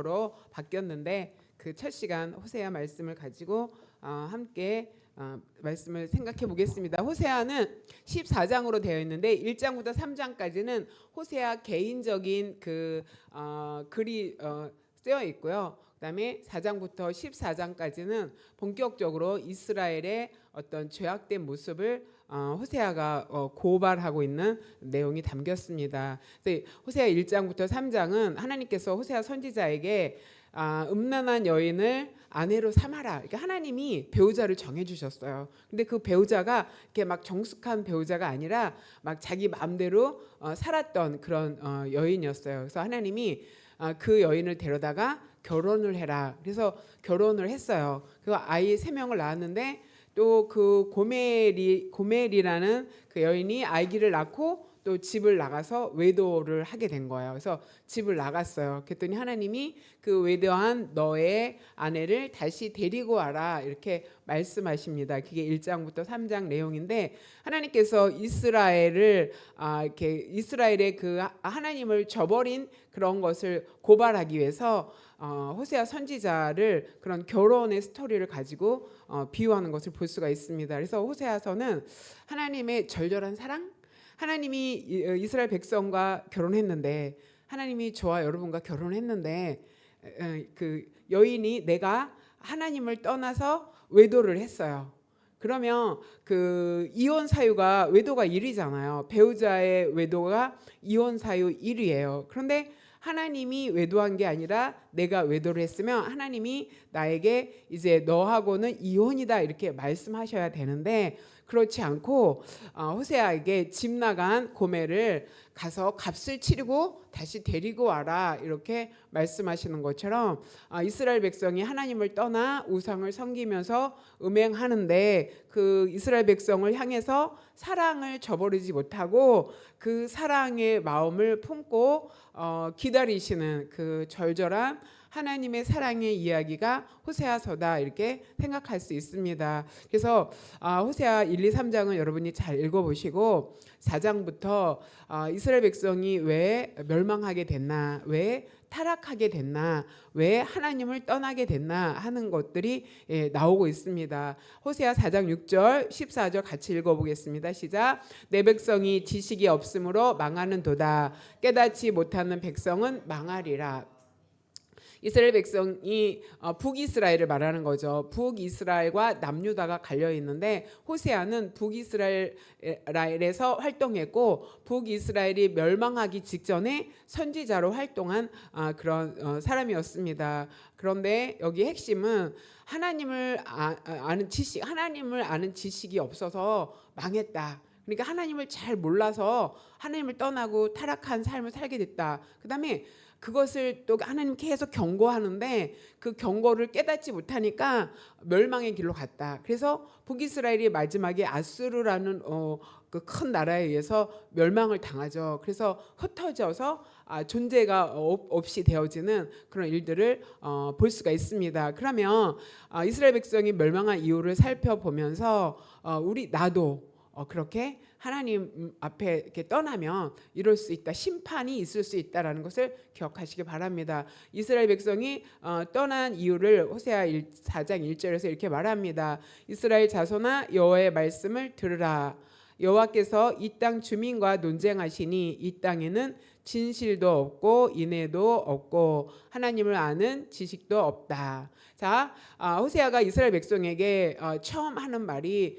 로 바뀌었는데 그 첫 시간 호세아 말씀을 가지고 함께 말씀을 생각해 보겠습니다. 호세아는 14장으로 되어 있는데 1장부터 3장까지는 호세아 개인적인 글이 쓰여 있고요. 그다음에 4장부터 14장까지는 본격적으로 이스라엘의 어떤 죄악된 모습을 호세아가 고발하고 있는 내용이 담겼습니다. 호세아 1장부터 3장은 하나님께서 호세아 선지자에게 음란한 여인을 아내로 삼아라. 그러니까 하나님이 배우자를 정해 주셨어요. 근데 그 배우자가 이렇게 막 정숙한 배우자가 아니라 막 자기 마음대로 살았던 그런 여인이었어요. 그래서 하나님이 그 여인을 데려다가 결혼을 해라. 그래서 결혼을 했어요. 그 아이 3명을 낳았는데 또 그 고멜이라는 그 여인이 아기를 낳고 또 집을 나가서 외도를 하게 된 거예요. 그래서 집을 나갔어요. 그랬더니 하나님이 그 외도한 너의 아내를 다시 데리고 와라 이렇게 말씀하십니다. 그게 1장부터 3장 내용인데 하나님께서 이스라엘을 이렇게 이스라엘의 그 하나님을 저버린 그런 것을 고발하기 위해서 호세아 선지자를 그런 결혼의 스토리를 가지고 비유하는 것을 볼 수가 있습니다. 그래서 호세아서는 하나님의 절절한 사랑, 하나님이 이스라엘 백성과 결혼했는데 하나님이 저와 여러분과 결혼했는데 그 여인이 내가 하나님을 떠나서 외도를 했어요. 그러면 그 이혼 사유가 외도가 1위잖아요. 배우자의 외도가 이혼 사유 1위예요. 그런데 하나님이 외도한 게 아니라 내가 외도를 했으면 하나님이 나에게 이제 너하고는 이혼이다 이렇게 말씀하셔야 되는데 그렇지 않고 호세아에게 집 나간 고멜을 가서 값을 치르고 다시 데리고 와라 이렇게 말씀하시는 것처럼 이스라엘 백성이 하나님을 떠나 우상을 섬기면서 음행하는데 그 이스라엘 백성을 향해서 사랑을 저버리지 못하고 그 사랑의 마음을 품고 기다리시는 그 절절한 하나님의 사랑의 이야기가 호세아서다 이렇게 생각할 수 있습니다. 그래서 호세아 1, 2, 3장은 여러분이 잘 읽어보시고 4장부터 이스라엘 백성이 왜 멸망하게 됐나, 왜 타락하게 됐나, 왜 하나님을 떠나게 됐나 하는 것들이 나오고 있습니다. 호세아 4장 6절 14절 같이 읽어보겠습니다. 시작. 내 백성이 지식이 없으므로 망하는도다. 깨닫지 못하는 백성은 망하리라. 이스라엘 백성이 북이스라엘을 말하는 거죠. 북이스라엘과 남유다가 갈려 있는데 호세아는 북이스라엘에서 활동했고 북이스라엘이 멸망하기 직전에 선지자로 활동한 그런 사람이었습니다. 그런데 여기 핵심은 하나님을 아는 지식이 없어서 망했다. 그러니까 하나님을 잘 몰라서 하나님을 떠나고 타락한 삶을 살게 됐다. 그다음에 그것을 또 하나님 계속 경고하는데 그 경고를 깨닫지 못하니까 멸망의 길로 갔다. 그래서 북이스라엘이 마지막에 아수르라는 그 큰 나라에 의해서 멸망을 당하죠. 그래서 흩어져서 존재가 없이 되어지는 그런 일들을 볼 수가 있습니다. 그러면 이스라엘 백성이 멸망한 이유를 살펴보면서 나도 그렇게 하나님 앞에 이렇게 떠나면 이럴 수 있다. 심판이 있을 수 있다라는 것을 기억하시기 바랍니다. 이스라엘 백성이 떠난 이유를 호세아 4장 1절에서 이렇게 말합니다. 이스라엘 자손아 여호와의 말씀을 들으라. 여호와께서 이 땅 주민과 논쟁하시니 이 땅에는 진실도 없고 인애도 없고 하나님을 아는 지식도 없다. 자, 호세아가 이스라엘 백성에게 처음 하는 말이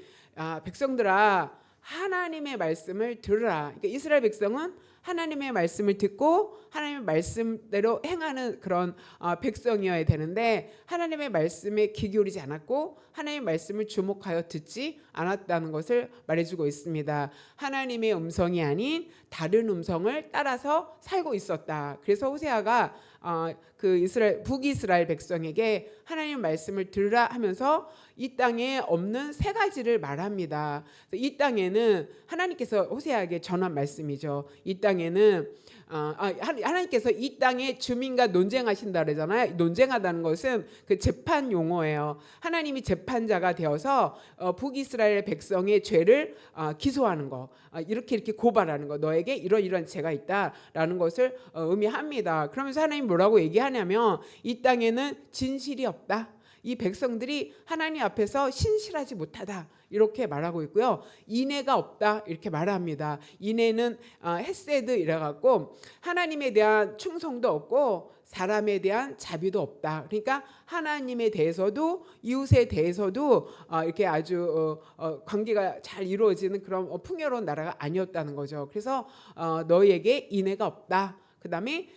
백성들아 하나님의 말씀을 들으라. 그러니까 이스라엘 백성은 하나님의 말씀을 듣고 하나님의 말씀대로 행하는 그런 백성이어야 되는데 하나님의 말씀에 귀 기울이지 않았고 하나님의 말씀을 주목하여 듣지 않았다는 것을 말해주고 있습니다. 하나님의 음성이 아닌 다른 음성을 따라서 살고 있었다. 그래서 호세아가 그 북이스라엘 백성에게 하나님의 말씀을 들으라 하면서 이 땅에 없는 3가지를 말합니다. 이 땅에는 하나님께서 호세아에게 전한 말씀이죠. 이 땅에는 하나님께서 이 땅의 주민과 논쟁하신다 그러잖아요. 논쟁하다는 것은 그 재판 용어예요. 하나님이 재판자가 되어서 북이스라엘 백성의 죄를 기소하는 거, 이렇게 고발하는 거, 너에게 이런 죄가 있다라는 것을 의미합니다. 그러면서 하나님 뭐라고 얘기하냐면 이 땅에는 진실이 없다. 이 백성들이 하나님 앞에서 신실하지 못하다 이렇게 말하고 있고요. 인애가 없다 이렇게 말합니다. 인애는 헤세드 이래갖고 하나님에 대한 충성도 없고 사람에 대한 자비도 없다. 그러니까 하나님에 대해서도 이웃에 대해서도 이렇게 아주 관계가 잘 이루어지는 그런 풍요로운 나라가 아니었다는 거죠. 그래서 너희에게 인애가 없다. 그 다음에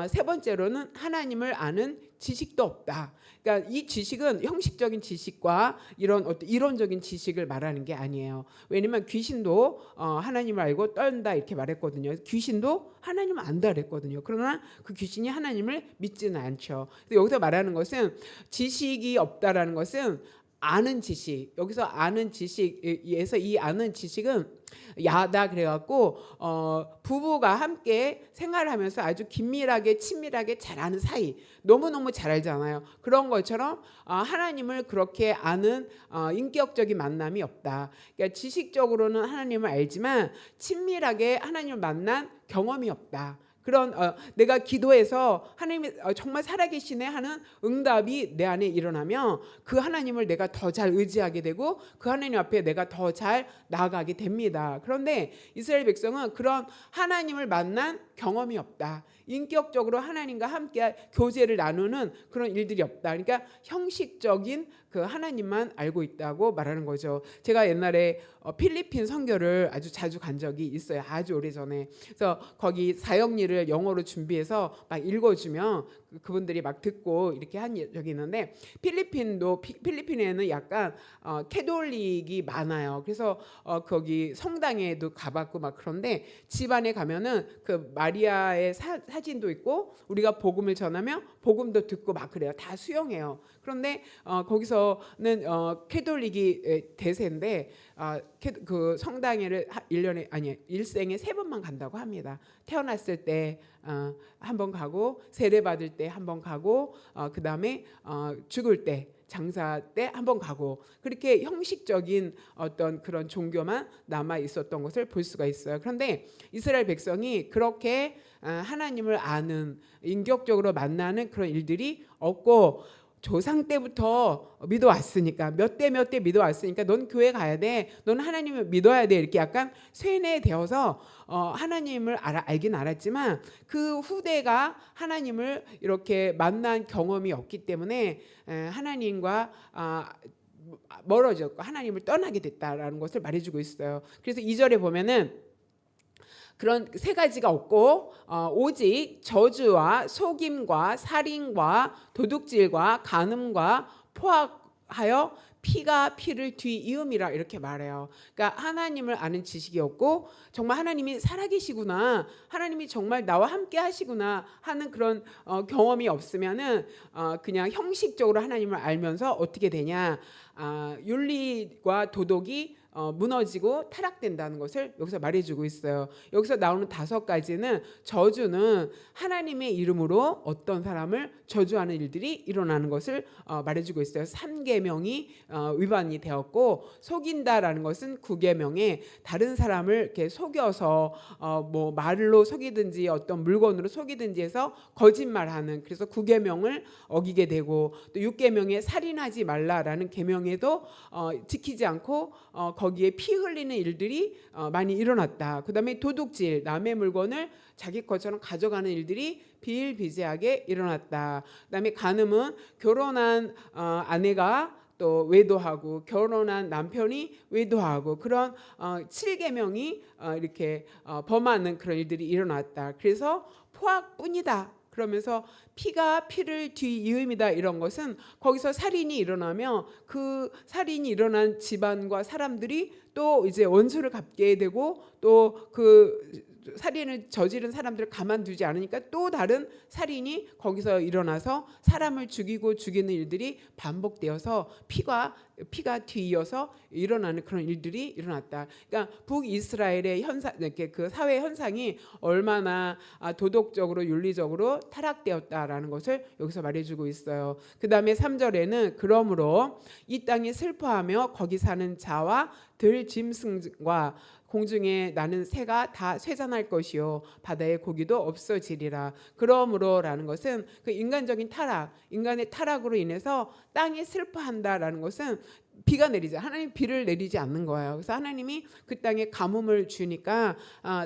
세 번째로는 하나님을 아는 지식도 없다. 그러니까 이 지식은 형식적인 지식과 이런 어떤 이론적인 지식을 말하는 게 아니에요. 왜냐하면 귀신도 하나님을 알고 떨다 이렇게 말했거든요. 귀신도 하나님을 안다 그랬거든요. 그러나 그 귀신이 하나님을 믿지는 않죠. 여기서 말하는 것은 지식이 없다라는 것은 아는 지식. 여기서 아는 지식에서 이 아는 지식은 야다 그래갖고 부부가 함께 생활하면서 아주 긴밀하게 친밀하게 잘 아는 사이, 너무너무 잘 알잖아요. 그런 것처럼 하나님을 그렇게 아는 인격적인 만남이 없다. 그러니까 지식적으로는 하나님을 알지만 친밀하게 하나님을 만난 경험이 없다. 그런 내가 기도해서 하나님이 정말 살아계시네 하는 응답이 내 안에 일어나면 그 하나님을 내가 더 잘 의지하게 되고 그 하나님 앞에 내가 더 잘 나아가게 됩니다. 그런데 이스라엘 백성은 그런 하나님을 만난 경험이 없다. 인격적으로 하나님과 함께 교제를 나누는 그런 일들이 없다. 그러니까 형식적인 그 하나님만 알고 있다고 말하는 거죠. 제가 옛날에 필리핀 선교를 아주 자주 간 적이 있어요. 아주 오래전에. 그래서 거기 사역리를 영어로 준비해서 막 읽어주면 그분들이 막 듣고 이렇게 한 적이 있는데 필리핀에는 약간 캐톨릭이 많아요. 그래서 거기 성당에도 가봤고 막 그런데 집안에 가면은 그 마리아의 사진도 있고 우리가 복음을 전하면 복음도 듣고 막 그래요. 다 수용해요. 그런데 거기서는 캐톨릭이 대세인데 그 성당에를 1년에 아니 일생에 3번만 간다고 합니다. 태어났을 때 한 번 가고 세례 받을 때 한 번 가고 그다음에 죽을 때 장사 때 한 번 가고 그렇게 형식적인 어떤 그런 종교만 남아 있었던 것을 볼 수가 있어요. 그런데 이스라엘 백성이 그렇게 하나님을 아는 인격적으로 만나는 그런 일들이 없고 조상 때부터 믿어왔으니까 몇 대 믿어왔으니까 넌 교회 가야 돼, 넌 하나님을 믿어야 돼 이렇게 약간 쇠뇌되어서 하나님을 알긴 알았지만 그 후대가 하나님을 이렇게 만난 경험이 없기 때문에 하나님과 멀어졌고 하나님을 떠나게 됐다라는 것을 말해주고 있어요. 그래서 2절에 보면은 그런 세 가지가 없고 오직 저주와 속임과 살인과 도둑질과 간음과 포악하여 피가 피를 뒤이음이라 이렇게 말해요. 그러니까 하나님을 아는 지식이 없고 정말 하나님이 살아계시구나, 하나님이 정말 나와 함께 하시구나 하는 그런 경험이 없으면은 그냥 형식적으로 하나님을 알면서 어떻게 되냐, 윤리와 도덕이 무너지고 타락된다는 것을 여기서 말해주고 있어요. 여기서 나오는 5가지는 저주는 하나님의 이름으로 어떤 사람을 저주하는 일들이 일어나는 것을 말해주고 있어요. 3계명이 위반이 되었고 속인다라는 것은 9계명에 다른 사람을 이렇게 속여서 뭐 말로 속이든지 어떤 물건으로 속이든지 해서 거짓말하는, 그래서 9계명을 어기게 되고 또 6계명에 살인하지 말라라는 계명에도 지키지 않고 거기에 피 흘리는 일들이 많이 일어났다. 그 다음에 도둑질, 남의 물건을 자기 것처럼 가져가는 일들이 비일비재하게 일어났다. 그 다음에 간음은 결혼한 아내가 또 외도하고 결혼한 남편이 외도하고 그런 7계명이 이렇게 범하는 그런 일들이 일어났다. 그래서 포악뿐이다. 그러면서 피가 피를 뒤이음이다 이런 것은 거기서 살인이 일어나면 그 살인이 일어난 집안과 사람들이 또 이제 원수를 갚게 되고 또 그 살인을 저지른 사람들을 가만두지 않으니까 또 다른 살인이 거기서 일어나서 사람을 죽이고 죽이는 일들이 반복되어서 피가 뒤이어서 일어나는 그런 일들이 일어났다. 그러니까 북이스라엘의 현상, 이렇게 그 사회 현상이 얼마나 도덕적으로 윤리적으로 타락되었다라는 것을 여기서 말해주고 있어요. 그 다음에 3절에는 그러므로 이 땅이 슬퍼하며 거기 사는 자와 들짐승과 공중에 나는 새가 다 쇠잔할 것이요 바다의 고기도 없어지리라. 그러므로라는 것은 그 인간적인 타락, 인간의 타락으로 인해서 땅이 슬퍼한다라는 것은 비가 내리지, 하나님 비를 내리지 않는 거예요. 그래서 하나님이 그 땅에 가뭄을 주니까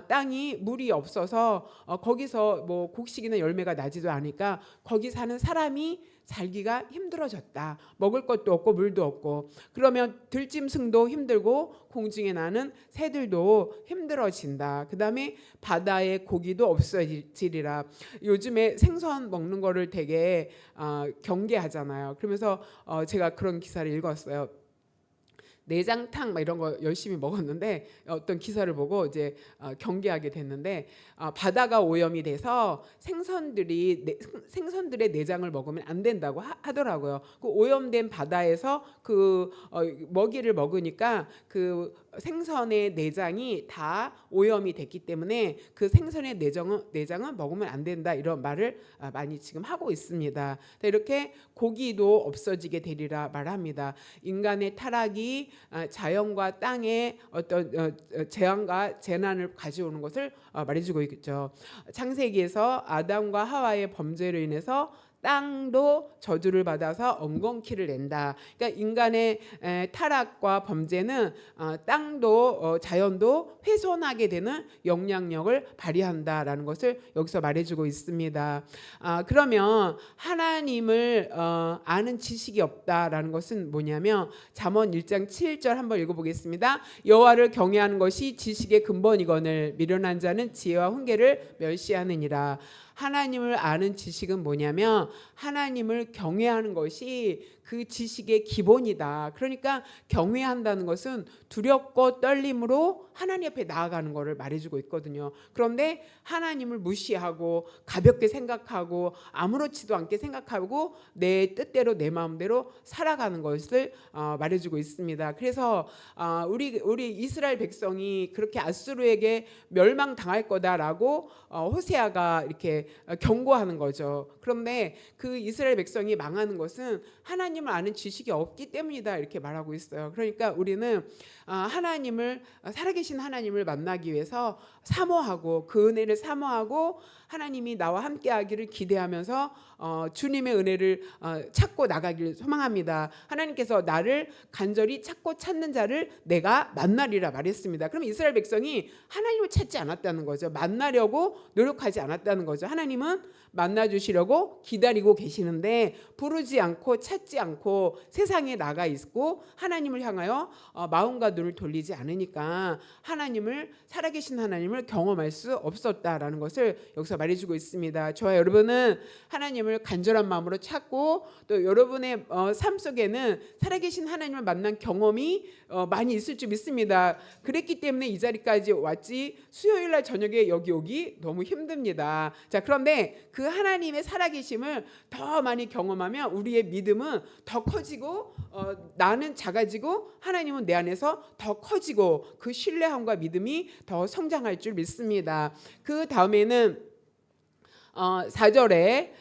땅이 물이 없어서 거기서 뭐 곡식이나 열매가 나지도 않으니까 거기 사는 사람이 살기가 힘들어졌다. 먹을 것도 없고 물도 없고. 그러면 들짐승도 힘들고 공중에 나는 새들도 힘들어진다. 그 다음에 바다의 고기도 없어지리라. 요즘에 생선 먹는 거를 되게 경계하잖아요. 그러면서 제가 그런 기사를 읽었어요. 내장탕 막 이런 거 열심히 먹었는데 어떤 기사를 보고 이제 경계하게 됐는데 바다가 오염이 돼서 생선들의 내장을 먹으면 안 된다고 하더라고요. 그 오염된 바다에서 그 먹이를 먹으니까 그 생선의 내장이 다 오염이 됐기 때문에 그 생선의 내장은 먹으면 안 된다, 이런 말을 많이 지금 하고 있습니다. 이렇게 고기도 없어지게 되리라 말합니다. 인간의 타락이 자연과 땅에 어떤 재앙과 재난을 가져오는 것을 말해주고 있죠. 창세기에서 아담과 하와의 범죄로 인해서 땅도 저주를 받아서 엉겅퀴를 낸다. 그러니까 인간의 타락과 범죄는 땅도 자연도 훼손하게 되는 영향력을 발휘한다라는 것을 여기서 말해주고 있습니다. 그러면 하나님을 아는 지식이 없다라는 것은 뭐냐면 잠언 1장 7절 한번 읽어보겠습니다. 여호와를 경외하는 것이 지식의 근본이거늘 미련한 자는 지혜와 훈계를 멸시하느니라. 하나님을 아는 지식은 뭐냐면 하나님을 경외하는 것이 그 지식의 기본이다. 그러니까 경외한다는 것은 두렵고 떨림으로 하나님 앞에 나아가는 것을 말해주고 있거든요. 그런데 하나님을 무시하고 가볍게 생각하고 아무렇지도 않게 생각하고 내 뜻대로 내 마음대로 살아가는 것을 말해주고 있습니다. 그래서 우리 이스라엘 백성이 그렇게 아수르에게 멸망당할 거다라고 호세아가 이렇게 경고하는 거죠. 그런데 그 이스라엘 백성이 망하는 것은 하나님을 아는 지식이 없기 때문이다, 이렇게 말하고 있어요. 그러니까 우리는 하나님을, 살아계신 하나님을 만나기 위해서 사모하고 그 은혜를 사모하고 하나님이 나와 함께하기를 기대하면서 주님의 은혜를 찾고 나가기를 소망합니다. 하나님께서 나를 간절히 찾고 찾는 자를 내가 만나리라 말했습니다. 그럼 이스라엘 백성이 하나님을 찾지 않았다는 거죠. 만나려고 노력하지 않았다는 거죠. 하나님은 만나주시려고 기다리고 계시는데 부르지 않고 찾지 않고 세상에 나가 있고 하나님을 향하여 마음과 눈을 돌리지 않으니까 하나님을, 살아계신 하나님을 경험할 수 없었다라는 것을 여기서 말해주고 있습니다. 저와 여러분은 하나님을 간절한 마음으로 찾고 또 여러분의 삶 속에는 살아계신 하나님을 만난 경험이 많이 있을 줄 믿습니다. 그랬기 때문에 이 자리까지 왔지 수요일날 저녁에 여기 오기 너무 힘듭니다. 자, 그런데 그 하나님의 살아계심을 더 많이 경험하면 우리의 믿음은 더 커지고 나는 작아지고 하나님은 내 안에서 더 커지고 그 신뢰함과 믿음이 더 성장할 줄 믿습니다. 그 다음에는 4절에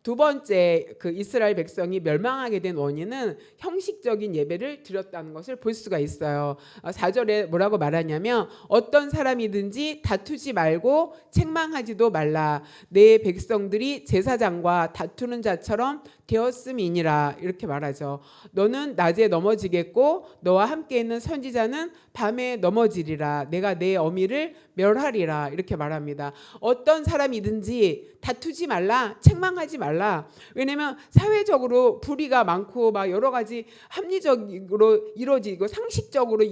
두 번째 그 이스라엘 백성이 멸망하게 된 원인은 형식적인 예배를 드렸다는 것을 볼 수가 있어요. 4절에 뭐라고 말하냐면 어떤 사람이든지 다투지 말고 책망하지도 말라. 내 백성들이 제사장과 다투는 자처럼 되었음이니라, 이렇게 말하죠. 너는 낮에 넘어지겠고 너와 함께 있는 선지자는 밤에 넘어지리라. 내가 내 어미를 멸하리라, 이렇게 말합니다. 어떤 사람이든지 다투지 말라, 책망하지 말라. 왜냐하면 사회적으로 불의가 많고 막 여러 가지 합리적으로 이루어지고 상식적으로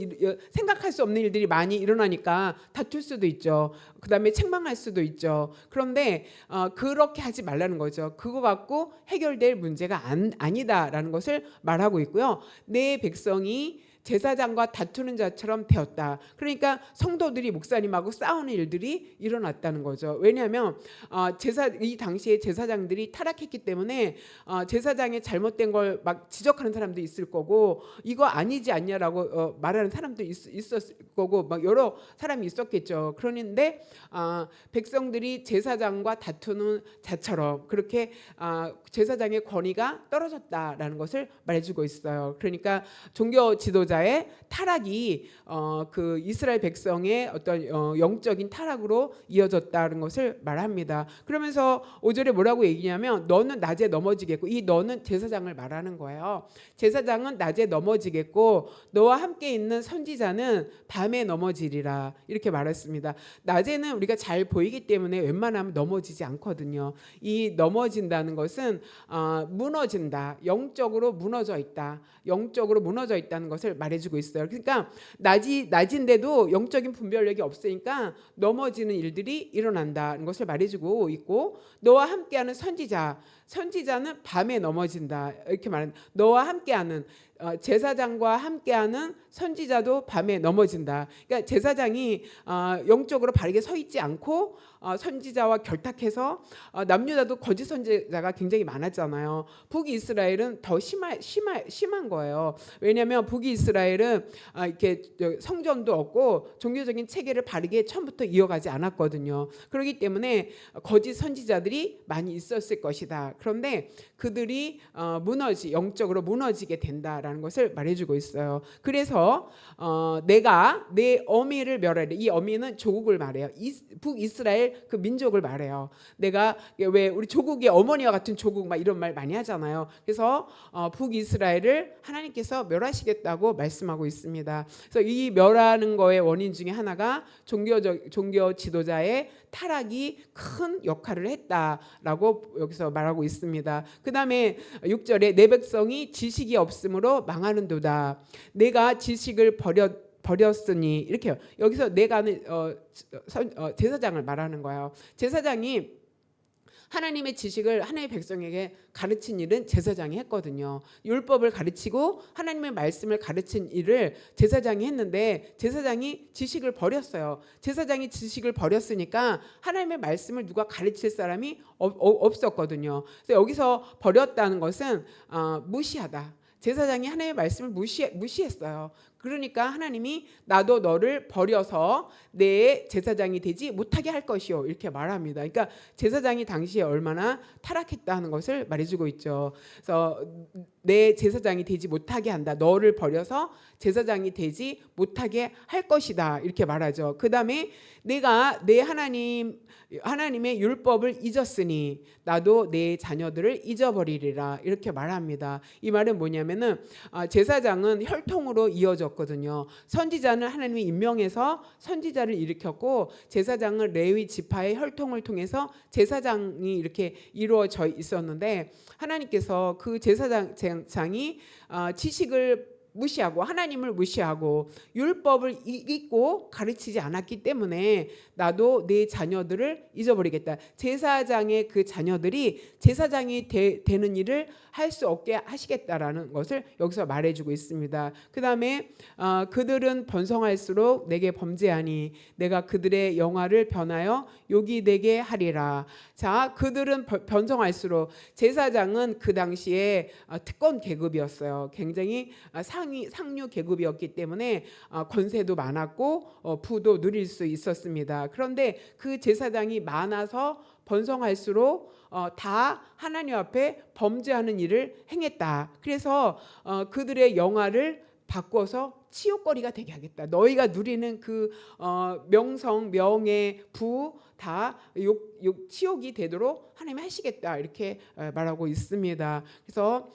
생각할 수 없는 일들이 많이 일어나니까 다툴 수도 있죠. 그 다음에 책망할 수도 있죠. 그런데 그렇게 하지 말라는 거죠. 그거 갖고 해결될 문제가 아니다라는 것을 말하고 있고요. 내 백성이 제사장과 다투는 자처럼 되었다. 그러니까 성도들이 목사님하고 싸우는 일들이 일어났다는 거죠. 왜냐하면 이 당시에 제사장들이 타락했기 때문에 제사장의 잘못된 걸 막 지적하는 사람도 있을 거고, 이거 아니지 않냐라고 말하는 사람도 있었을 거고, 막 여러 사람이 있었겠죠. 그런데 백성들이 제사장과 다투는 자처럼 그렇게 제사장의 권위가 떨어졌다라는 것을 말해주고 있어요. 그러니까 종교 지도자의 타락이 그 이스라엘 백성의 어떤 영적인 타락으로 이어졌다는 것을 말합니다. 그러면서 5절에 뭐라고 얘기냐면 너는 낮에 넘어지겠고, 이 너는 제사장을 말하는 거예요. 제사장은 낮에 넘어지겠고 너와 함께 있는 선지자는 밤에 넘어지리라, 이렇게 말했습니다. 낮에는 우리가 잘 보이기 때문에 웬만하면 넘어지지 않거든요. 이 넘어진다는 것은 무너진다, 영적으로 무너져 있다, 영적으로 무너져 있다는 것을 말해주고 있어요. 그러니까 낮인데도 영적인 분별력이 없으니까 넘어지는 일들이 일어난다는 것을 말해주고 있고, 너와 함께하는 선지자는 밤에 넘어진다, 이렇게 말하는, 너와 함께하는 제사장과 함께하는 선지자도 밤에 넘어진다. 그러니까 제사장이 영적으로 바르게 서 있지 않고 선지자와 결탁해서 남유다도 거짓 선지자가 굉장히 많았잖아요. 북이스라엘은 더 심한 거예요. 왜냐하면 북이스라엘은 이렇게 성전도 없고 종교적인 체계를 바르게 처음부터 이어가지 않았거든요. 그렇기 때문에 거짓 선지자들이 많이 있었을 것이다. 그런데 그들이 영적으로 무너지게 된다라는 것을 말해주고 있어요. 그래서 내가 내 어미를 멸하리. 이 어미는 조국을 말해요. 북이스라엘 그 민족을 말해요. 내가 왜 우리 조국의 어머니와 같은 조국 막 이런 말 많이 하잖아요. 그래서 북이스라엘을 하나님께서 멸하시겠다고 말씀하고 있습니다. 그래서 이 멸하는 거의 원인 중에 하나가 종교 지도자의 타락이 큰 역할을 했다라고 여기서 말하고 있습니다. 그 다음에 6절에 내 백성이 지식이 없으므로 망하는도다. 내가 지식을 버렸으니, 이렇게요. 여기서 내가는 제사장을 말하는 거예요. 제사장이 하나님의 지식을 하나님의 백성에게 가르친 일은 제사장이 했거든요. 율법을 가르치고 하나님의 말씀을 가르친 일을 제사장이 했는데 제사장이 지식을 버렸어요. 제사장이 지식을 버렸으니까 하나님의 말씀을 누가 가르칠 사람이 없었거든요. 그래서 여기서 버렸다는 것은 무시하다. 제사장이 하나님의 말씀을 무시했어요. 그러니까 하나님이 나도 너를 버려서 내 제사장이 되지 못하게 할 것이요, 이렇게 말합니다. 그러니까 제사장이 당시에 얼마나 타락했다는 것을 말해주고 있죠. 그래서 내 제사장이 되지 못하게 한다. 너를 버려서 제사장이 되지 못하게 할 것이다, 이렇게 말하죠. 그 다음에 내가 내 하나님의 율법을 잊었으니 나도 내 자녀들을 잊어버리리라, 이렇게 말합니다. 이 말은 뭐냐면은 제사장은 혈통으로 이어졌거든요. 선지자는 하나님이 임명해서 선지자를 일으켰고, 제사장은 레위 지파의 혈통을 통해서 제사장이 이렇게 이루어져 있었는데, 하나님께서 그 제사장이 지식을 무시하고 하나님을 무시하고 율법을 잊고 가르치지 않았기 때문에 나도 내 자녀들을 잊어버리겠다. 제사장의 그 자녀들이 제사장이 되는 일을 할 수 없게 하시겠다라는 것을 여기서 말해주고 있습니다. 그 다음에 그들은 번성할수록 내게 범죄하니 내가 그들의 영화를 변하여 욕이 되게 하리라. 자, 그들은 번성할수록, 제사장은 그 당시에 특권 계급이었어요. 굉장히 상류 계급이었기 때문에 권세도 많았고 부도 누릴 수 있었습니다. 그런데 그 제사장이 많아서 번성할수록 다 하나님 앞에 범죄하는 일을 행했다. 그래서 그들의 영화를 바꿔서 치욕거리가 되게 하겠다. 너희가 누리는 그 명성, 명예, 부 다 치욕이 되도록 하나님이 하시겠다, 이렇게 말하고 있습니다. 그래서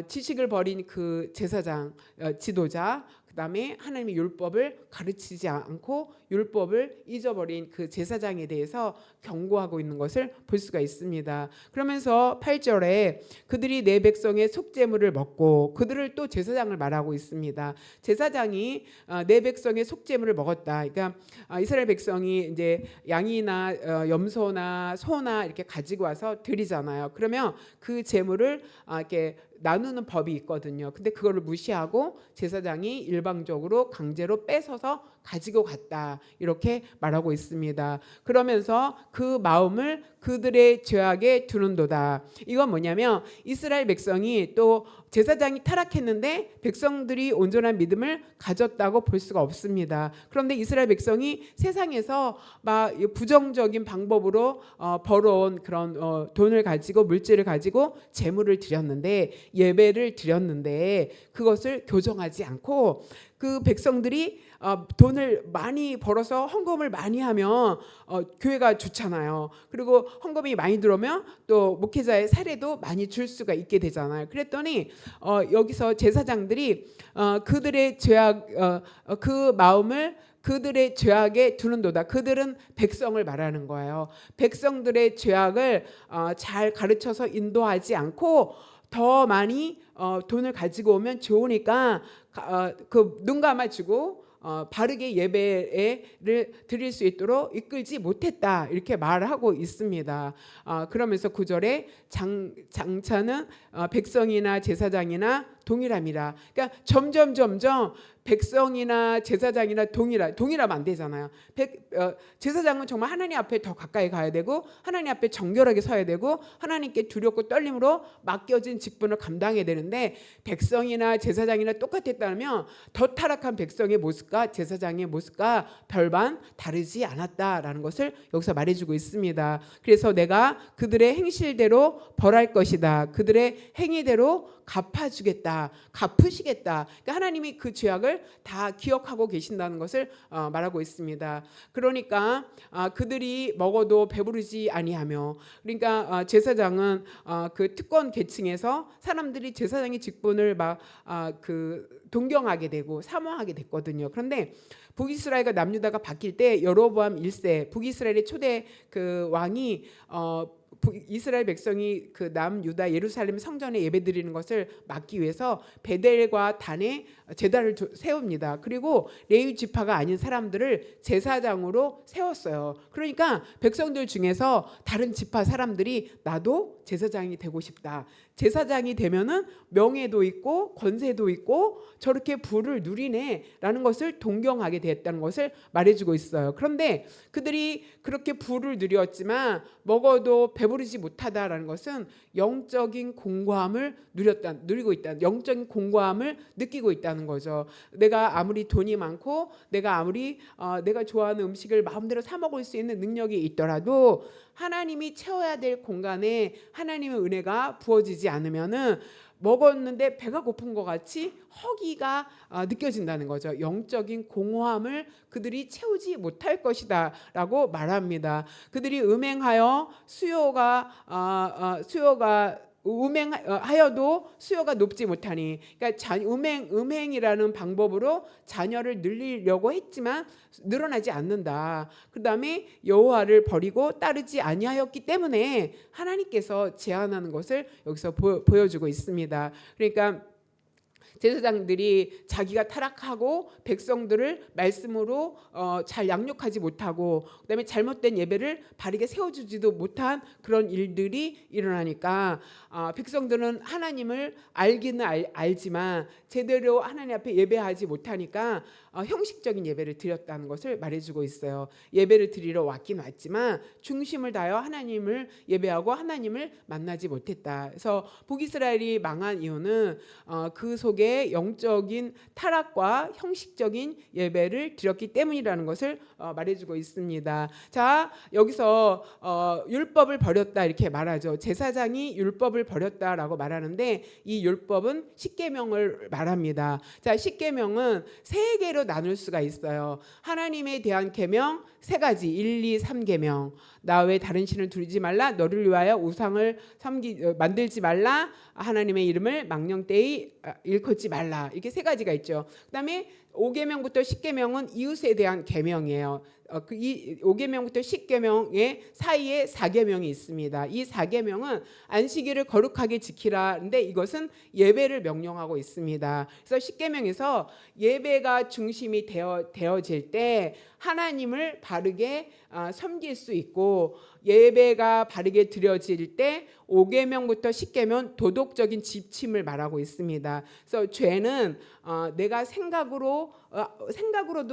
지식을 버린 그 제사장, 지도자, 그다음에 하나님의 율법을 가르치지 않고 율법을 잊어버린 그 제사장에 대해서 경고하고 있는 것을 볼 수가 있습니다. 그러면서 8절에 그들이 내 백성의 속죄물을 먹고, 그들을 또 제사장을 말하고 있습니다. 제사장이 내 백성의 속죄물을 먹었다. 그러니까 이스라엘 백성이 이제 양이나 염소나 소나 이렇게 가지고 와서 드리잖아요. 그러면 그 제물을 이렇게 나누는 법이 있거든요. 근데 그거를 무시하고 제사장이 일방적으로 강제로 뺏어서 가지고 갔다 이렇게 말하고 있습니다. 그러면서 그 마음을 그들의 죄악에 두는도다. 이건 뭐냐면 이스라엘 백성이 또 제사장이 타락했는데 백성들이 온전한 믿음을 가졌다고 볼 수가 없습니다. 그런데 이스라엘 백성이 세상에서 막 부정적인 방법으로 벌어온 그런 돈을 가지고 물질을 가지고 제물을 드렸는데 예배를 드렸는데 그것을 교정하지 않고 그 백성들이 돈을 많이 벌어서 헌금을 많이 하면 교회가 좋잖아요. 그리고 헌금이 많이 들어오면 또 목회자의 사례도 많이 줄 수가 있게 되잖아요. 그랬더니 여기서 제사장들이 그들의 죄악 그 마음을 그들의 죄악에 두는도다. 그들은 백성을 말하는 거예요. 백성들의 죄악을 잘 가르쳐서 인도하지 않고 더 많이 돈을 가지고 오면 좋으니까 그 눈 감아주고 바르게 예배를 드릴 수 있도록 이끌지 못했다 이렇게 말하고 있습니다. 그러면서 9절에 장차는 백성이나 제사장이나 동일함이라. 그러니까 점점 백성이나 제사장이나 동일하면 안 되잖아요. 제사장은 정말 하나님 앞에 더 가까이 가야 되고 하나님 앞에 정결하게 서야 되고 하나님께 두렵고 떨림으로 맡겨진 직분을 감당해야 되는데 백성이나 제사장이나 똑같았다면 더 타락한 백성의 모습과 제사장의 모습과 별반 다르지 않았다라는 것을 여기서 말해주고 있습니다. 그래서 내가 그들의 행실대로 벌할 것이다. 그들의 행위대로 갚아주겠다. 갚으시겠다. 그러니까 하나님이 그 죄악을 다 기억하고 계신다는 것을 말하고 있습니다. 그러니까 그들이 먹어도 배부르지 아니하며, 그러니까 제사장은 그 특권 계층에서 사람들이 제사장의 직분을 막 동경하게 되고 사모하게 됐거든요. 그런데 북이스라엘과 남유다가 바뀔 때 여로보암 1세 북이스라엘의 초대 그 왕이 이스라엘 백성이 그 남유다 예루살렘 성전에 예배드리는 것을 막기 위해서 베델과 단에 제단을 세웁니다. 그리고 레위 지파가 아닌 사람들을 제사장으로 세웠어요. 그러니까 백성들 중에서 다른 지파 사람들이 나도 제사장이 되고 싶다. 제사장이 되면은 명예도 있고 권세도 있고 저렇게 부를 누리네라는 것을 동경하게 됐다는 것을 말해주고 있어요. 그런데 그들이 그렇게 부를 누렸지만 먹어도 배부르지 못하다라는 것은 영적인 공고함을 누리고 있다. 영적인 공고함을 느끼고 있다는 거죠. 내가 아무리 돈이 많고 내가 아무리 내가 좋아하는 음식을 마음대로 사 먹을 수 있는 능력이 있더라도 하나님이 채워야 될 공간에 하나님의 은혜가 부어지지 않으면은 먹었는데 배가 고픈 것 같이 허기가 느껴진다는 거죠. 영적인 공허함을 그들이 채우지 못할 것이다 라고 말합니다. 그들이 음행하여 수요가 음행하여도 수요가 높지 못하니, 그러니까 음행이라는 방법으로 자녀를 늘리려고 했지만 늘어나지 않는다. 그 다음에 여호와를 버리고 따르지 아니하였기 때문에 하나님께서 제한하는 것을 여기서 보여주고 있습니다. 그러니까 제사장들이 자기가 타락하고 백성들을 말씀으로 잘 양육하지 못하고 그다음에 잘못된 예배를 바르게 세워주지도 못한 그런 일들이 일어나니까 백성들은 하나님을 알기는 알지만 제대로 하나님 앞에 예배하지 못하니까 형식적인 예배를 드렸다는 것을 말해주고 있어요. 예배를 드리러 왔긴 왔지만 중심을 다하여 하나님을 예배하고 하나님을 만나지 못했다. 그래서 북이스라엘이 망한 이유는 그 속에 영적인 타락과 형식적인 예배를 드렸기 때문이라는 것을 말해주고 있습니다. 자, 여기서 율법을 버렸다 이렇게 말하죠. 제사장이 율법을 버렸다라고 말하는데 이 율법은 십계명을 말합니다. 자, 십계명은 세 개로 나눌 수가 있어요. 하나님에 대한 계명 세 가지, 1, 2, 3계명. 나 외에 다른 신을 두르지 말라. 너를 위하여 우상을 만들지 말라. 하나님의 이름을 망령되이 일컫지 말라. 이렇게 세 가지가 있죠. 그다음에 5계명부터 10계명은 이웃에 대한 계명이에요. 이 5계명부터 10계명의 사이에 4계명이 있습니다. 이 4계명은 안식일을 거룩하게 지키라는데 이것은 예배를 명령하고 있습니다. 그래서 10계명에서 예배가 중심이 되어질 때 하나님을 바르게 섬길 수 있고, 예배가 바르게 드려질 때 5계명부터 10계명 도덕적인 지침을 말하고 있습니다. 그래서 죄는 내가 생각으로도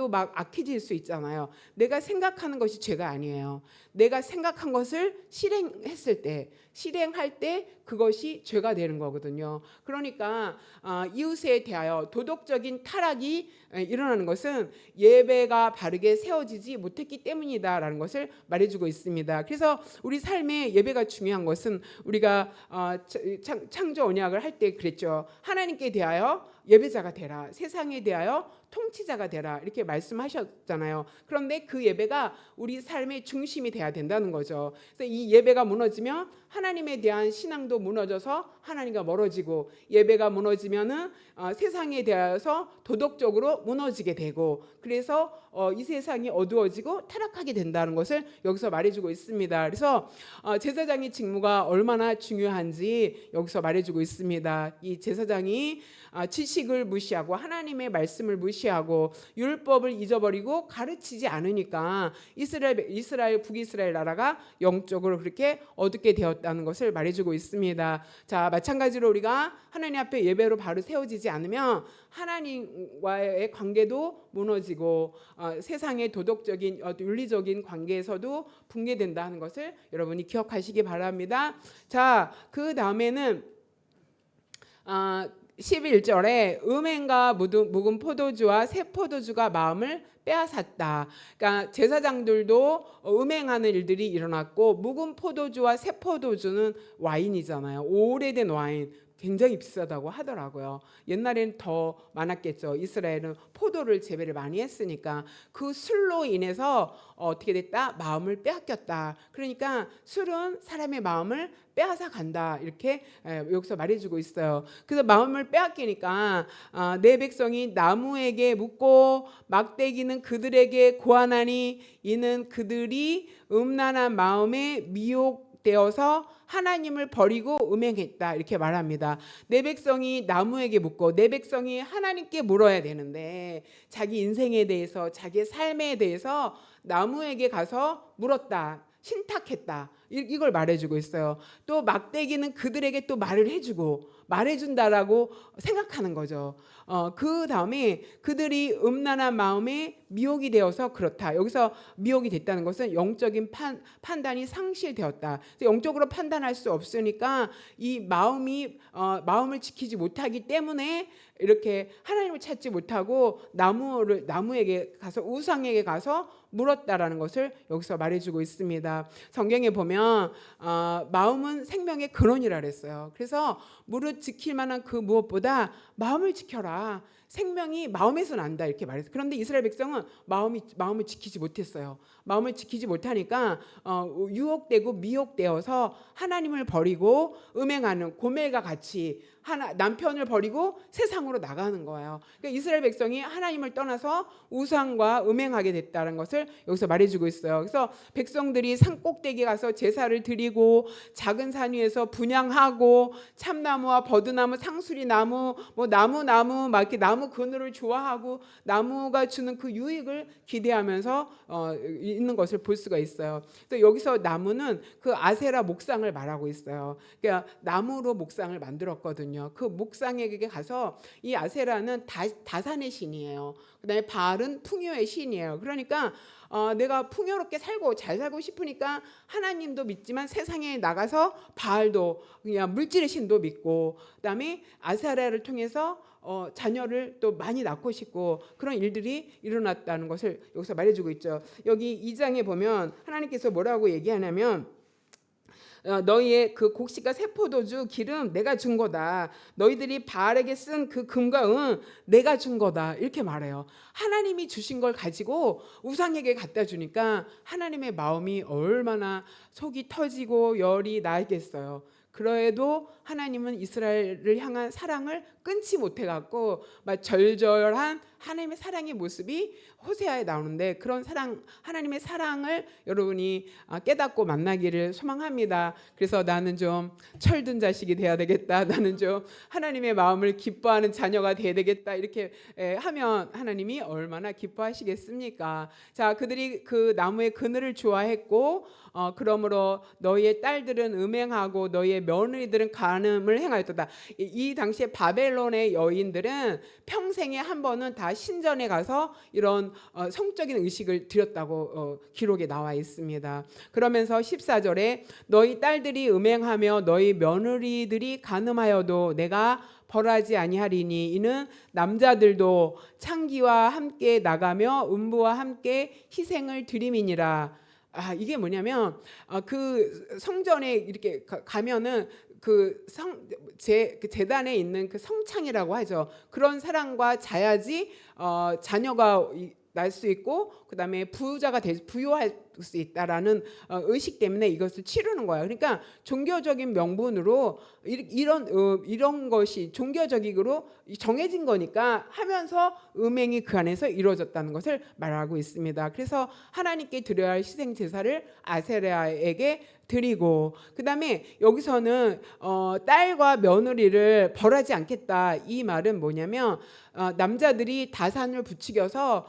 막 악해질 수 있잖아요. 내가 생각하는 것이 죄가 아니에요. 내가 생각한 것을 실행할 때 그것이 죄가 되는 거거든요. 그러니까 이웃에 대하여 도덕적인 타락이 일어나는 것은 예배가 바르게 세워지지 못했기 때문이다라는 것을 말해주고 있습니다. 그래서 우리 삶에 예배가 중요한 것은 우리가 창조 언약을 할 때 그랬죠. 하나님께 대하여 예배자가 되라, 세상에 대하여 통치자가 되라, 이렇게 말씀하셨잖아요. 그런데 그 예배가 우리 삶의 중심이 돼야 된다는 거죠. 그래서 이 예배가 무너지면 하나님에 대한 신앙도 무너져서 하나님과 멀어지고, 예배가 무너지면은 세상에 대해서 도덕적으로 무너지게 되고, 그래서 이 세상이 어두워지고 타락하게 된다는 것을 여기서 말해주고 있습니다. 그래서 제사장의 직무가 얼마나 중요한지 여기서 말해주고 있습니다. 이 제사장이 지식을 무시하고 하나님의 말씀을 무시하고 율법을 잊어버리고 가르치지 않으니까 북이스라엘 나라가 영적으로 그렇게 어둡게 되었다는 것을 말해주고 있습니다. 자, 마찬가지로 우리가 하나님 앞에 예배로 바로 세워지지 않으면 하나님과의 관계도 무너지고 세상의 도덕적인 윤리적인 관계에서도 붕괴된다는 것을 여러분이 기억하시기 바랍니다. 자, 그 다음에는 11절에 음행과 묵은 포도주와 새 포도주가 마음을 빼앗았다. 그러니까 제사장들도 음행하는 일들이 일어났고, 묵은 포도주와 새 포도주는 와인이잖아요. 오래된 와인, 굉장히 비싸다고 하더라고요. 옛날에는 더 많았겠죠. 이스라엘은 포도를 재배를 많이 했으니까 그 술로 인해서 어떻게 됐다? 마음을 빼앗겼다. 그러니까 술은 사람의 마음을 빼앗아 간다, 이렇게 여기서 말해주고 있어요. 그래서 마음을 빼앗기니까 내 백성이 나무에게 묻고 막대기는 그들에게 고하나니 이는 그들이 음란한 마음에 미혹되어서 하나님을 버리고 음행했다, 이렇게 말합니다. 내 백성이 나무에게 묻고, 내 백성이 하나님께 물어야 되는데 자기 인생에 대해서, 자기의 삶에 대해서 나무에게 가서 물었다, 신탁했다, 이걸 말해주고 있어요. 또 막대기는 그들에게 또 말해준다라고 생각하는 거죠. 그 다음에 그들이 음란한 마음에 미혹이 되어서 그렇다. 여기서 미혹이 됐다는 것은 영적인 판단이 상실되었다. 영적으로 판단할 수 없으니까 이 마음을 지키지 못하기 때문에 이렇게 하나님을 찾지 못하고 나무에게 가서, 우상에게 가서 물었다라는 것을 여기서 말해주고 있습니다. 성경에 보면 마음은 생명의 근원이라 그랬어요. 그래서 무릇 지킬 만한 그 무엇보다 마음을 지켜라. 생명이 마음에서 난다, 이렇게 말했어요. 그런데 이스라엘 백성은 마음을 지키지 못했어요. 마음을 지키지 못하니까 유혹되고 미혹되어서 하나님을 버리고 음행하는 고멜과 같이 남편을 버리고 세상으로 나가는 거예요. 그러니까 이스라엘 백성이 하나님을 떠나서 우상과 음행하게 됐다는 것을 여기서 말해주고 있어요. 그래서 백성들이 산 꼭대기에 가서 제사를 드리고 작은 산 위에서 분향하고 참나무와 버드나무, 상수리나무, 나무 막 이렇게 나무 그늘을 좋아하고 나무가 주는 그 유익을 기대하면서 있는 것을 볼 수가 있어요. 그래서 여기서 나무는 그 아세라 목상을 말하고 있어요. 그러니까 나무로 목상을 만들었거든요. 그 목상에게 가서, 이 아세라는 다산의 신이에요. 그다음에 바알은 풍요의 신이에요. 그러니까 내가 풍요롭게 살고 잘 살고 싶으니까 하나님도 믿지만 세상에 나가서 바알도, 그냥 물질의 신도 믿고, 그다음에 아세라를 통해서 자녀를 또 많이 낳고 싶고, 그런 일들이 일어났다는 것을 여기서 말해주고 있죠. 여기 2장에 보면 하나님께서 뭐라고 얘기하냐면, 너희의 그 곡식과 새 포도주 기름 내가 준 거다. 너희들이 바알에게 쓴 그 금과 은 내가 준 거다, 이렇게 말해요. 하나님이 주신 걸 가지고 우상에게 갖다 주니까 하나님의 마음이 얼마나 속이 터지고 열이 나겠어요. 그래도 하나님은 이스라엘을 향한 사랑을 끊지 못해 갖고 막 절절한 하나님의 사랑의 모습이 호세아에 나오는데 그런 사랑, 하나님의 사랑을 여러분이 깨닫고 만나기를 소망합니다. 그래서 나는 좀 철든 자식이 돼야 되겠다. 나는 좀 하나님의 마음을 기뻐하는 자녀가 돼야 되겠다. 이렇게 하면 하나님이 얼마나 기뻐하시겠습니까? 자, 그들이 그 나무의 그늘을 좋아했고 그러므로 너희의 딸들은 음행하고 너희의 며느리들은 간음을 행하였도다. 이 당시에 바벨론의 여인들은 평생에 한 번은 다 신전에 가서 이런 성적인 의식을 드렸다고 기록에 나와 있습니다. 그러면서 14절에 너희 딸들이 음행하며 너희 며느리들이 간음하여도 내가 벌하지 아니하리니 이는 남자들도 창기와 함께 나가며 음부와 함께 희생을 드림이니라. 이게 뭐냐면 그 성전에 이렇게 가면은 그 제단에 있는 그 성창이라고 하죠. 그런 사람과 자야지 자녀가 날 수 있고 그다음에 부자가 부유할 수 있다라는 의식 때문에 이것을 치르는 거야. 그러니까 종교적인 명분으로 이런 것이 종교적으로 정해진 거니까 하면서 음행이 그 안에서 이루어졌다는 것을 말하고 있습니다. 그래서 하나님께 드려야 할 희생 제사를 아세라에게 드리고 그다음에 여기서는 딸과 며느리를 벌하지 않겠다. 이 말은 뭐냐면 남자들이 다산을 부추겨서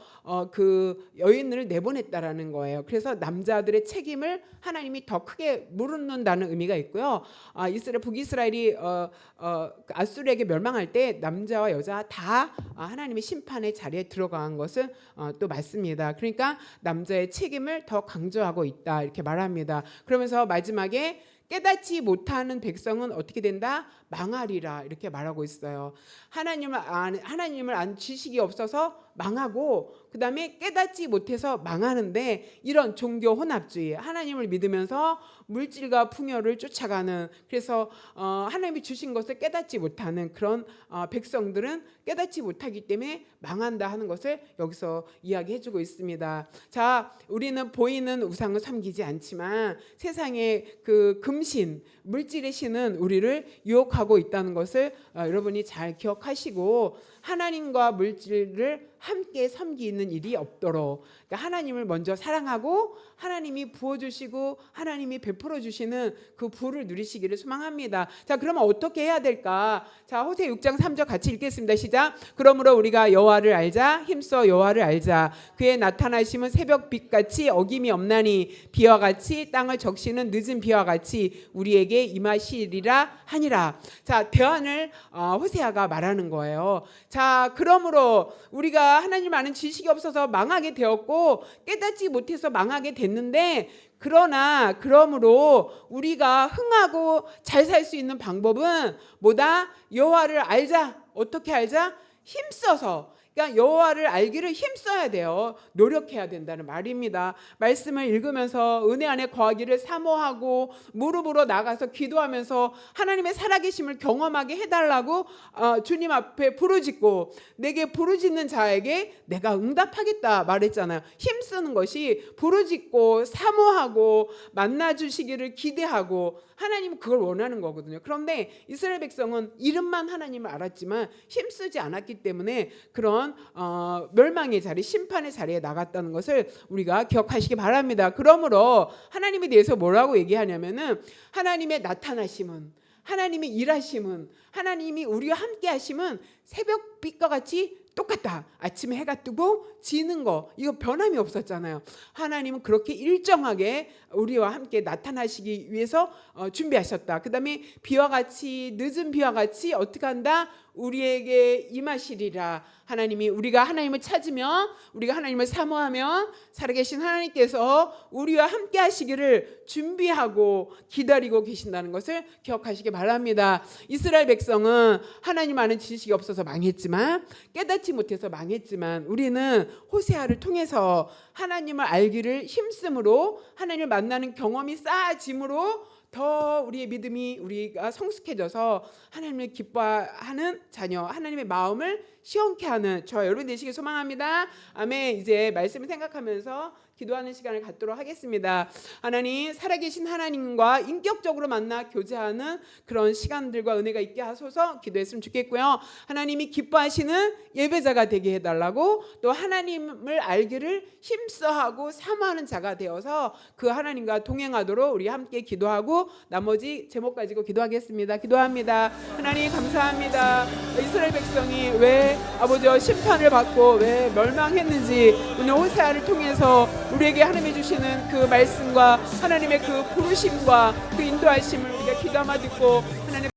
그 여인을 내보냈다라는 거예요. 그래서 남자들의 책임을 하나님이 더 크게 물는다는 의미가 있고요. 북이스라엘이 아수르에게 멸망할 때 남자와 여자 다 하나님의 심판의 자리에 들어간 것은 또 맞습니다. 그러니까 남자의 책임을 더 강조하고 있다 이렇게 말합니다. 그러면서 마지막에 깨닫지 못하는 백성은 어떻게 된다? 망하리라 이렇게 말하고 있어요. 하나님을 안 지식이 없어서 망하고 그다음에 깨닫지 못해서 망하는데 이런 종교 혼합주의, 하나님을 믿으면서 물질과 풍요를 쫓아가는 그래서 하나님이 주신 것을 깨닫지 못하는 그런 백성들은 깨닫지 못하기 때문에 망한다 하는 것을 여기서 이야기해주고 있습니다. 자, 우리는 보이는 우상을 섬기지 않지만 세상의 그 금신, 물질의 신은 우리를 유혹하고 있다는 것을 여러분이 잘 기억하시고 하나님과 물질을 함께 섬기는 일이 없도록 그러니까 하나님을 먼저 사랑하고 하나님이 부어주시고 하나님이 베풀어 주시는 그 부를 누리시기를 소망합니다. 자, 그러면 어떻게 해야 될까? 자, 호세 6장 3절 같이 읽겠습니다. 시작. 그러므로 우리가 여호와를 알자. 힘써 여호와를 알자. 그의 나타나심은 새벽빛같이 어김이 없나니 비와 같이 땅을 적시는 늦은 비와 같이 우리에게 임하시리라 하니라. 자, 대안을 호세아가 말하는 거예요. 자, 그러므로 우리가 하나님 아는 지식이 없어서 망하게 되었고 깨닫지 못해서 망하게 됐는데 그러므로 우리가 흥하고 잘 살 수 있는 방법은 뭐다? 여호와를 알자. 어떻게 알자? 힘써서. 그러니까 여호와를 알기를 힘써야 돼요. 노력해야 된다는 말입니다. 말씀을 읽으면서 은혜 안에 거하기를 사모하고 무릎으로 나가서 기도하면서 하나님의 살아계심을 경험하게 해달라고 주님 앞에 부르짖고 내게 부르짖는 자에게 내가 응답하겠다 말했잖아요. 힘쓰는 것이 부르짖고 사모하고 만나주시기를 기대하고 하나님은 그걸 원하는 거거든요. 그런데 이스라엘 백성은 이름만 하나님을 알았지만 힘쓰지 않았기 때문에 그런 멸망의 자리, 심판의 자리에 나갔다는 것을 우리가 기억하시기 바랍니다. 그러므로 하나님에 대해서 뭐라고 얘기하냐면은 하나님의 나타나심은, 하나님의 일하심은, 하나님이 우리와 함께 하심은 새벽빛과 같이 똑같다. 아침에 해가 뜨고 지는 거 이거 변함이 없었잖아요. 하나님은 그렇게 일정하게 우리와 함께 나타나시기 위해서 준비하셨다. 그 다음에 비와 같이 늦은 비와 같이 어떻게 한다? 우리에게 임하시리라. 하나님이 우리가 하나님을 찾으면 우리가 하나님을 사모하면 살아계신 하나님께서 우리와 함께 하시기를 준비하고 기다리고 계신다는 것을 기억하시기 바랍니다. 이스라엘 백성은 하나님 아는 지식이 없어서 망했지만 깨닫지 못해서 망했지만 우리는 호세아를 통해서 하나님을 알기를 힘쓰므로 하나님을 만나는 경험이 쌓아짐으로 더 우리의 믿음이 우리가 성숙해져서 하나님을 기뻐하는 자녀, 하나님의 마음을 시원케 하는 저와 여러분 되시길 소망합니다. 아멘. 이제 말씀을 생각하면서 기도하는 시간을 갖도록 하겠습니다. 하나님, 살아계신 하나님과 인격적으로 만나 교제하는 그런 시간들과 은혜가 있게 하소서. 기도했으면 좋겠고요. 하나님이 기뻐하시는 예배자가 되게 해달라고, 또 하나님을 알기를 힘써하고 사모하는 자가 되어서 그 하나님과 동행하도록 우리 함께 기도하고 나머지 제목 가지고 기도하겠습니다. 기도합니다. 하나님 감사합니다. 이스라엘 백성이 왜 아버지와 심판을 받고 왜 멸망했는지 오늘 호세아를 통해서 우리에게 하나님이 주시는 그 말씀과 하나님의 그 부르심과 그 인도하심을 우리가 귀담아 듣고 하나님